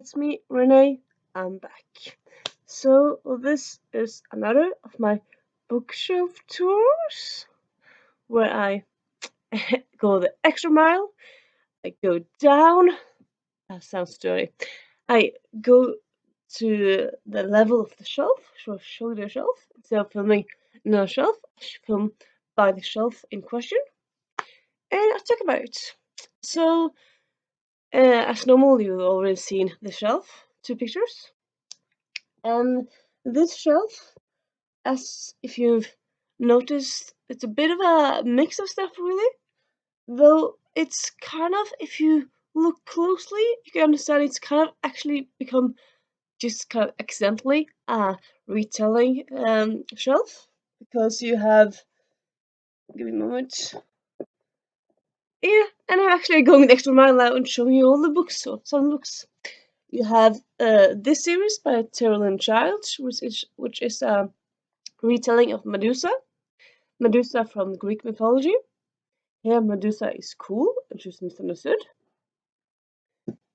It's me, Renee. I'm back. So, this is another of my bookshelf tours where I go the extra mile. I go down. That sounds dirty. I go to the level of the shelf, show the shelf. Instead of filming no shelf, I film by the shelf in question and I talk about it. So, as normal, you've already seen the shelf, two pictures. And this shelf, as if you've noticed, it's a bit of a mix of stuff, really. Though it's kind of, if you look closely, you can understand it's kind of actually become just kind of accidentally a retelling shelf. Because you have, give me a moment. Yeah, and I'm actually going the extra mile now and showing you all the books, so some books. You have this series by Terrell Child, which is a retelling of Medusa. Medusa from Greek mythology. Here, Medusa is cool and she's misunderstood.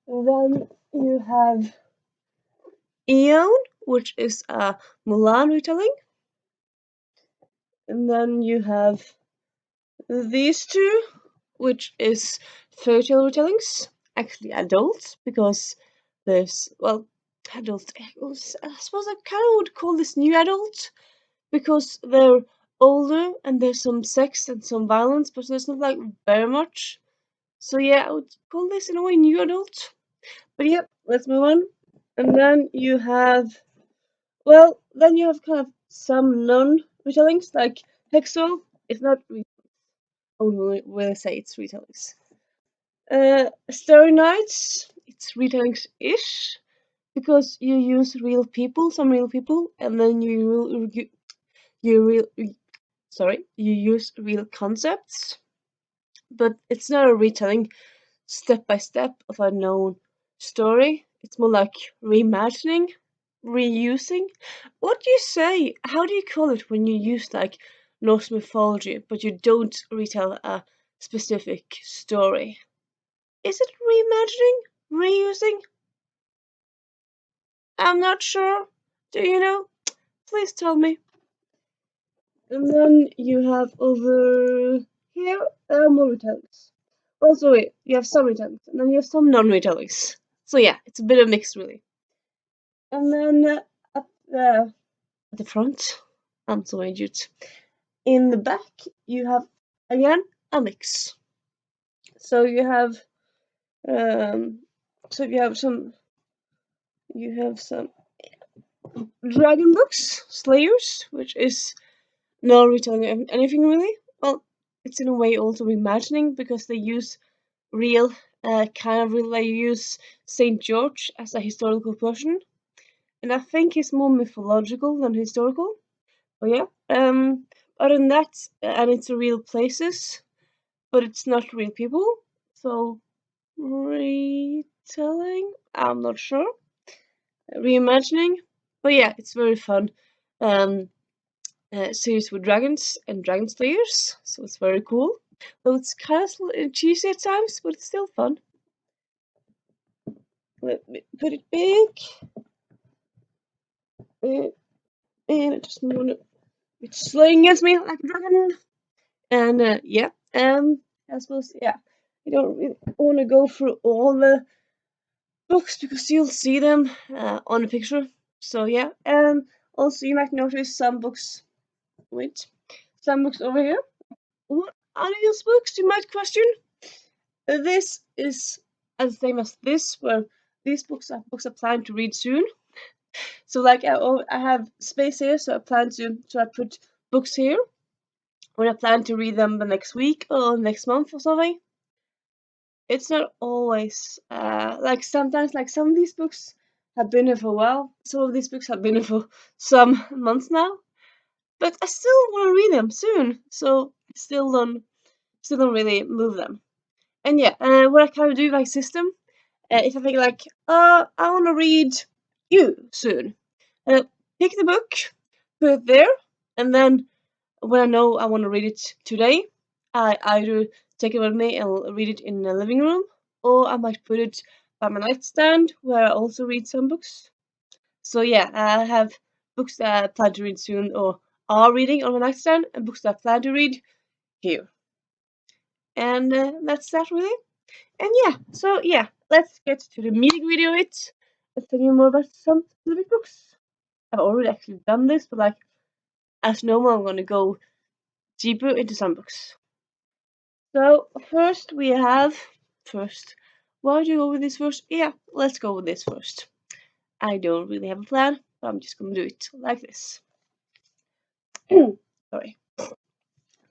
And then you have Eon, which is a Mulan retelling. And then you have these two, which is fairy tale retellings. Actually, adults, because there's, well, adult. I suppose I kind of would call this new adult because they're older and there's some sex and some violence, but there's not like very much. So yeah, I would call this in a way new adult. But yeah, let's move on. And then you have, well, then you have kind of some non-retellings, like Hexo. It's not only will say it's retellings. Starry Nights, it's retellings-ish, because you use real people, some real people, and then you use real concepts, but it's not a retelling step by step of a known story. It's more like reimagining, reusing. What do you say? How do you call it when you use like Norse mythology, but you don't retell a specific story? Is it reimagining? Reusing? I'm not sure. Do you know? Please tell me. And then you have over here more retellings. Also, wait, you have some retellings, and then you have some non-retellings. So yeah, it's a bit of mix, really. And then up there at the front, I'm so idiot. In the back, you have again a mix. So you have, um, so you have some dragon books, Slayers, which is not retelling anything really. Well, it's in a way also reimagining because they use real, kind of real. They use Saint George as a historical person, and I think he's more mythological than historical. Oh yeah. Other than that, and it's real places, but it's not real people. So retelling, I'm not sure. Reimagining, but yeah, it's very fun. Um, series with dragons and dragon slayers, so it's very cool. Though it's kind of cheesy at times, but it's still fun. Let me put it big. And I just want to. It's slaying against me like a dragon. And yeah, I suppose yeah, you don't really want to go through all the books because you'll see them on the picture. So yeah, also you might notice some books. Wait, some books over here. What are these books? You might question. This is as same as this, where these books I plan to read soon. So like I have space here, so I put books here when I plan to read them the next week or next month or something. It's not always like sometimes like some of these books have been here for a while. Some of these books have been here for some months now, but I still want to read them soon. So I still don't really move them. And yeah, what I kind of do like system, if I think like, I want to read you soon, uh, pick the book, put it there, and then when I know I want to read it today, I either take it with me and read it in the living room, or I might put it by my nightstand, where I also read some books. So yeah, I have books that I plan to read soon or are reading on my nightstand, and books that I plan to read here. And that's that really. And yeah, let's get to the meeting video. Let's tell you more about some specific books. I've already actually done this, but like as normal, I'm gonna go deeper into some books. So first we have first. Why do you go with this first? Yeah, let's go with this first. I don't really have a plan, but I'm just gonna do it like this. Sorry.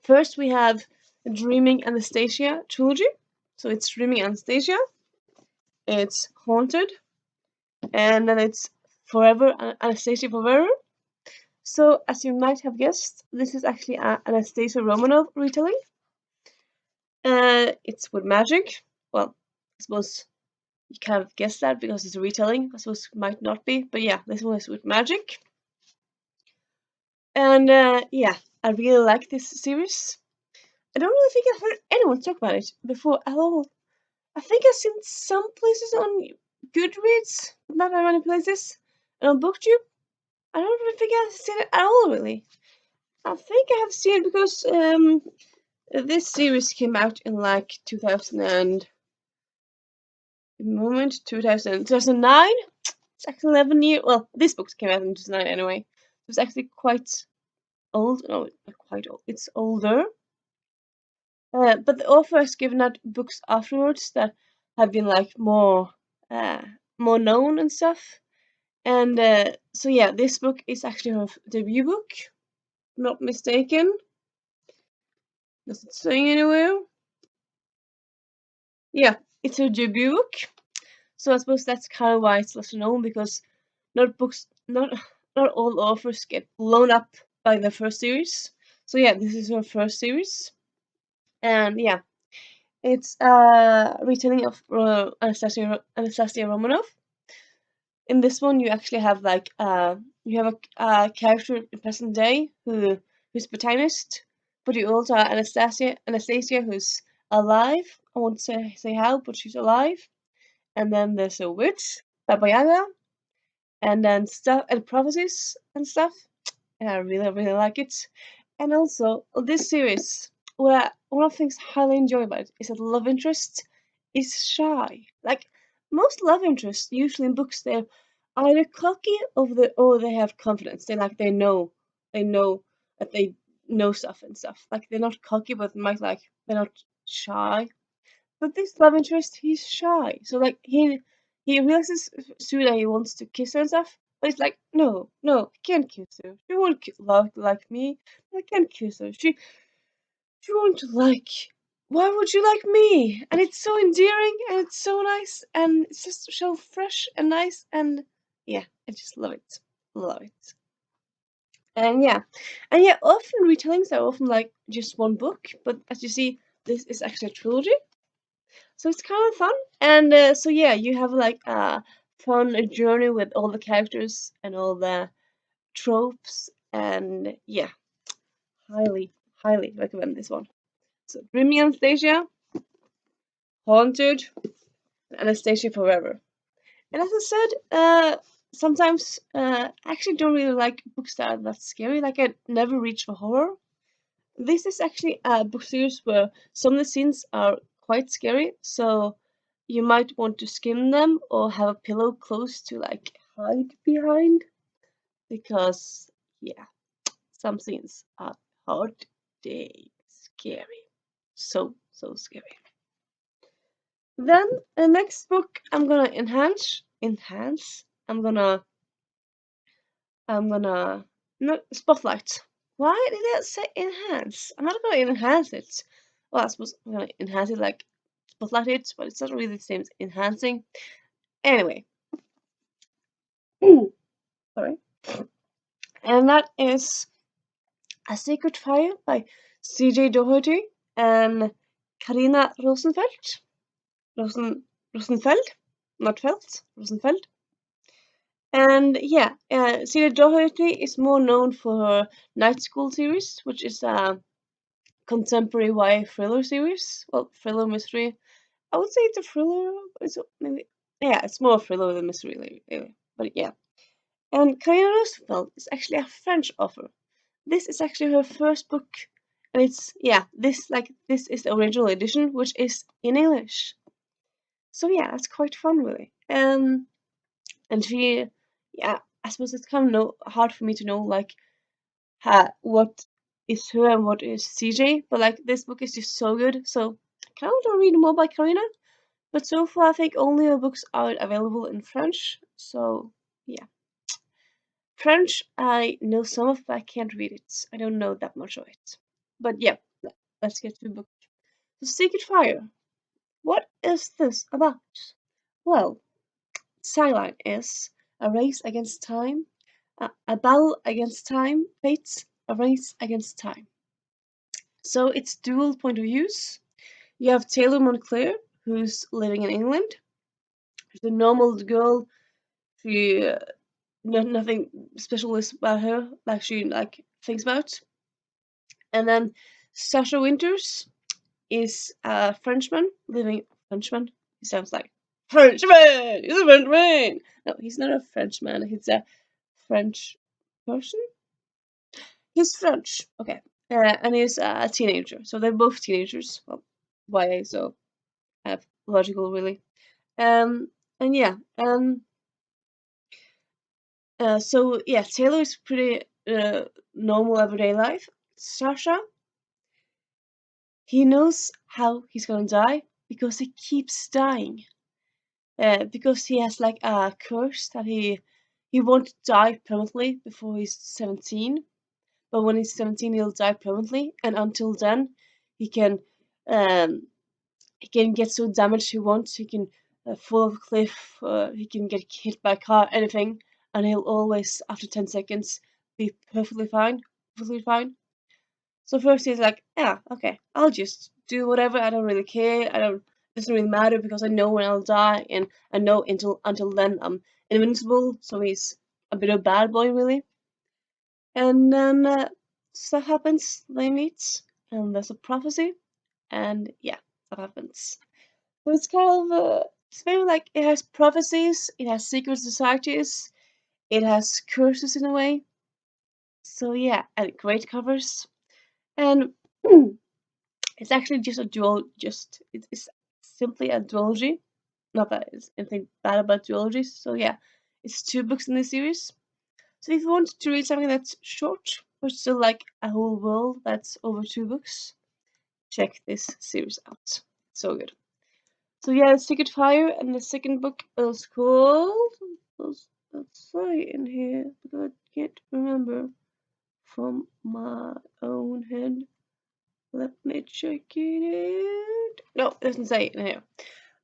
First we have Dreaming Anastasia trilogy. So it's Dreaming Anastasia, it's Haunted, and then it's Forever Anastasia Forever. So as you might have guessed, this is actually an Anastasia Romanov retelling. It's with magic. Well, I suppose you kind of guessed that because it's a retelling. I suppose it might not be, but yeah, this one is with magic. And yeah, I really like this series. I don't really think I've heard anyone talk about it before at all. I think I've seen some places on Goodreads, but not very many places. And on BookTube, I don't really think I've seen it at all, really. I think I have seen it because this series came out in like 2000 and 2009. It's actually 11 years. Well, this book came out in 2009 anyway. It's actually quite old. No, not quite old. It's older. But the author has given out books afterwards that have been like uh, more known and stuff. And so yeah, this book is actually her debut book. Not mistaken. Does it say anywhere? Yeah, it's her debut book. So I suppose that's kind of why it's lesser known, because not books, not all authors get blown up by their first series. So yeah, this is her first series, and yeah, it's a retelling of Anastasia Romanov. In this one, you actually have like you have a character in present day who's protagonist, but you also have Anastasia who's alive. I won't say how, but she's alive. And then there's a witch, Baba Yaga, and then stuff and prophecies and stuff. And I really like it. And also this series, one of the things I highly enjoy about it is that the love interest is shy. Like most love interests, usually in books, they're either cocky or they have confidence. They know that they know stuff and stuff. Like they're not cocky, but they're not shy. But this love interest, he's shy. So like he realizes soon that he wants to kiss her and stuff. But he's like, no, I can't kiss her. She won't love like me. I can't kiss her. She won't like. Why would you like me? And it's so endearing and it's so nice and it's just so fresh and nice and yeah, I just love it. Love it. And yeah, often retellings are often like just one book, but as you see, this is actually a trilogy. So it's kind of fun. And so yeah, you have like a fun journey with all the characters and all the tropes. And yeah, highly recommend this one. So Dreamy Anastasia, Haunted, and Anastasia Forever. And as I said, sometimes I actually don't really like books that are that scary. Like I never reach for horror. This is actually a book series where some of the scenes are quite scary, so you might want to skim them or have a pillow close to like hide behind, because yeah, some scenes are hard day scary. So scary. Then the next book I'm gonna enhance. I'm gonna not spotlight. Why did it say enhance? I'm not gonna enhance it. Well, I suppose I'm gonna enhance it like spotlight it, but it's not really the same as enhancing. Anyway, sorry. And that is A Secret Fire by C.J. Doherty and Karina Rosenfeld. Rosenfeld? Not Felt, Rosenfeld. And yeah, C.J. Doherty is more known for her Night School series, which is a contemporary YA thriller series. Well, thriller mystery. I would say it's a thriller. It's maybe Yeah, it's more thriller than mystery, really. But yeah. And Karina Roosevelt is actually a French author. This is actually her first book, and it's yeah, this is the original edition, which is in English. So yeah, it's quite fun, really. And she, yeah, I suppose it's kind of hard for me to know like what is her and what is CJ, but like this book is just so good. So I kind of want to read more by Karina, but so far I think only her books are available in French. So yeah. French, I know some of, but I can't read it. I don't know that much of it. But yeah, let's get to the book. The Secret Fire. What is this about? Well, tagline is a race against time, a battle against time, fates, a race against time. So it's dual point of views. You have Taylor Montclair, who's living in England. She's a normal girl. She nothing special is about her, like she like thinks about. And then Sasha Winters is a Frenchman. He sounds like Frenchman. He's a Frenchman. No, he's not a Frenchman. He's a French person. He's French. Okay, and he's a teenager. So they're both teenagers. Well, YA, so logical, really. Um, and yeah, so yeah, Taylor is pretty normal everyday life. Sasha, he knows how he's gonna die because he keeps dying. Because he has like a curse that he won't die permanently before he's 17. But when he's 17, he'll die permanently, and until then, he can um he can get so damaged he wants. He can fall off a cliff. He can get hit by a car, anything, and he'll always after 10 seconds be perfectly fine. So first he's like, yeah, okay, I'll just do whatever. I don't really care. I don't. It doesn't really matter because I know when I'll die, and I know until then I'm invincible. So he's a bit of a bad boy, really. And then stuff happens. They meet, and there's a prophecy, and yeah, that happens. So it's kind of it's very like it has prophecies, it has secret societies, it has curses in a way. So yeah, and great covers, and it's actually just a dual. Just it's simply a duology. Not that it's anything bad about duologies. So yeah, it's 2 books in this series. So if you want to read something that's short but still like a whole world that's over 2 books, check this series out. So good. So yeah, it's Secret Fire, and the second book is called. Let's say in here, but I can't remember from my own head. Let me check it out. No, it doesn't say it in here.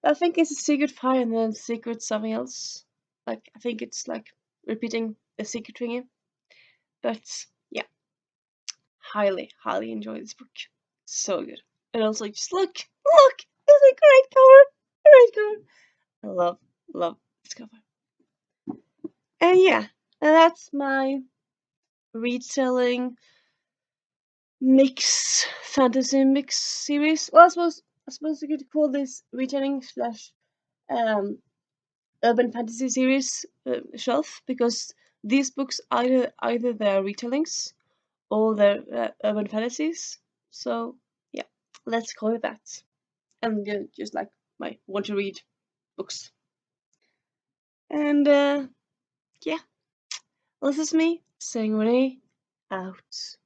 I think it's a Secret Fire and then Secret something else. Like I think it's like repeating the secret thingy. But yeah, highly enjoy this book. So good. And also just look, it's a great cover. Great cover. I love this cover. And yeah, and that's my retelling fantasy mix series. Well, I suppose you could call this retelling slash um urban fantasy series shelf, because these books either they're retellings or they're urban fantasies. So yeah, let's call it that. And just like my want to read books. And yeah, this is me saying Renee out.